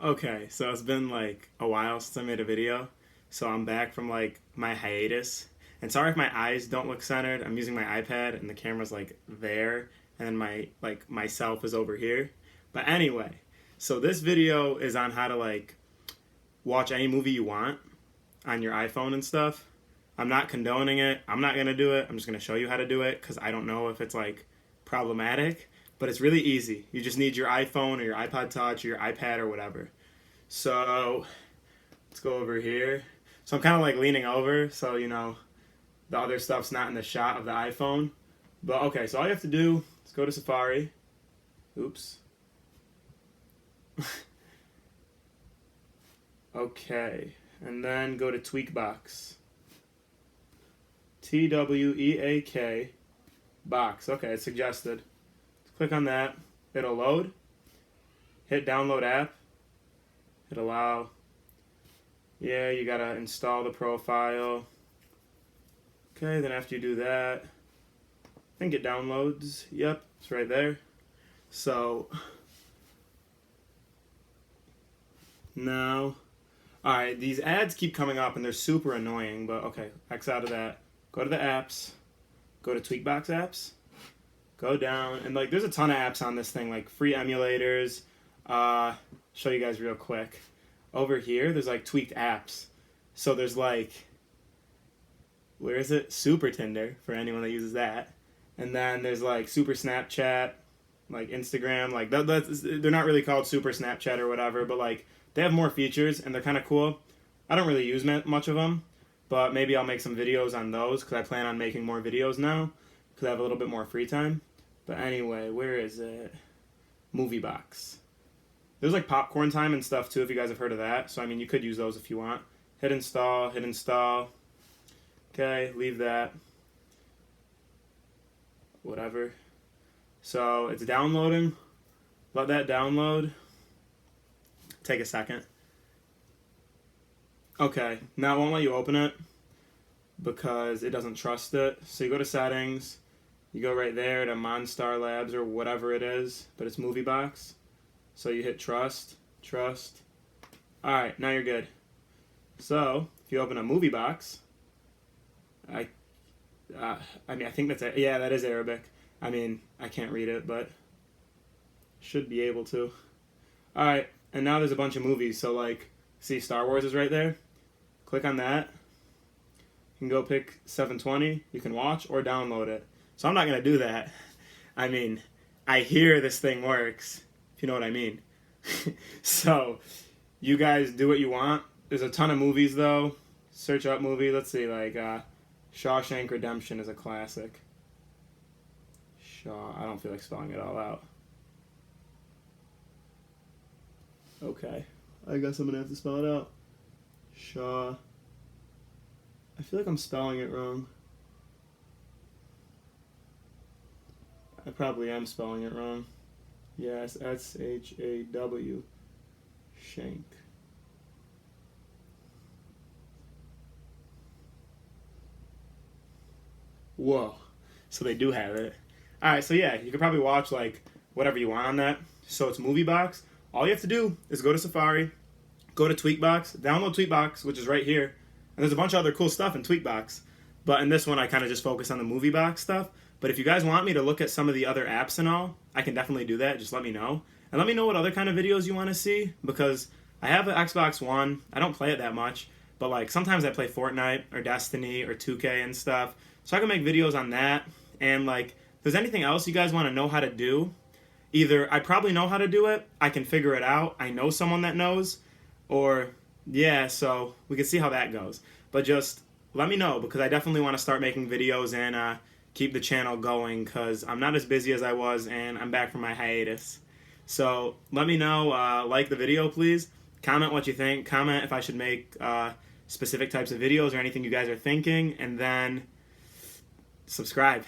Okay, so it's been like a while since I made a video, so I'm back from like my hiatus. And sorry if my eyes don't look centered. I'm using my iPad and the camera's like there, and then my myself is over here. But anyway, so this video is on how to like watch any movie you want on your iPhone and stuff. I'm not condoning it. I'm not gonna do it. I'm just gonna show you how to do it because I don't know if it's like problematic. But it's really easy. You just need your iPhone or your iPod Touch or your iPad or whatever. So let's go over here. So I'm kind of like leaning over so the other stuff's not in the shot of the iPhone. But okay, so all you have to do is go to Safari. Oops. Okay, and then go to TweakBox. TWEAK box. Okay, it's suggested. Click on that. It'll load. Hit download app. Hit allow. Yeah, you gotta install the profile. Okay, then after you do that, I think it downloads. Yep, it's right there. So now, alright, these ads keep coming up and they're super annoying, but okay, X out of that. Go to the apps. Go to TweakBox apps. Go down, and like there's a ton of apps on this thing, like free emulators. Show you guys real quick. Over here, there's like tweaked apps. So there's like, where is it? Super Tinder, for anyone that uses that. And then there's like Super Snapchat, like Instagram. Like they're not really called Super Snapchat or whatever, but like they have more features and they're kind of cool. I don't really use much of them, but maybe I'll make some videos on those because I plan on making more videos now because I have a little bit more free time. But anyway, where is it? Movie Box. There's like popcorn time and stuff too if you guys have heard of that. So I mean you could use those if you want. Hit install, hit install. Okay, leave that. Whatever. So it's downloading. Let that download. Take a second. Okay, now it won't let you open it because it doesn't trust it. So you go to settings. You go right there to Monstar Labs or whatever it is, but it's Movie Box. So you hit trust, trust. Alright, now you're good. So, if you open a Movie Box, I think that's, yeah, that is Arabic. I mean, I can't read it, but should be able to. Alright, and now there's a bunch of movies. So like, see Star Wars is right there. Click on that. You can go pick 720. You can watch or download it. So I'm not going to do that. I mean, I hear this thing works, if you know what I mean. So, you guys do what you want. There's a ton of movies, though. Search up movie. Let's see, like, Shawshank Redemption is a classic. I don't feel like spelling it all out. Okay. I guess I'm going to have to spell it out. I feel like I'm spelling it wrong. I probably am spelling it wrong. Yes, S-H-A-W. Shank. Whoa. So they do have it. Alright, so yeah, you can probably watch like whatever you want on that. So it's Movie Box. All you have to do is go to Safari, go to TweakBox, download TweakBox, which is right here. And there's a bunch of other cool stuff in TweakBox. But in this one, I kind of just focus on the Movie Box stuff. But if you guys want me to look at some of the other apps and all, I can definitely do that. Just let me know. And let me know what other kind of videos you want to see. Because I have an Xbox One. I don't play it that much. But like sometimes I play Fortnite or Destiny or 2K and stuff. So I can make videos on that. And like, if there's anything else you guys want to know how to do, either I probably know how to do it, I can figure it out, I know someone that knows, or yeah, so we can see how that goes. But just let me know because I definitely want to start making videos and keep the channel going because I'm not as busy as I was and I'm back from my hiatus. So let me know, like the video please, comment what you think, comment if I should make specific types of videos or anything you guys are thinking, and then subscribe.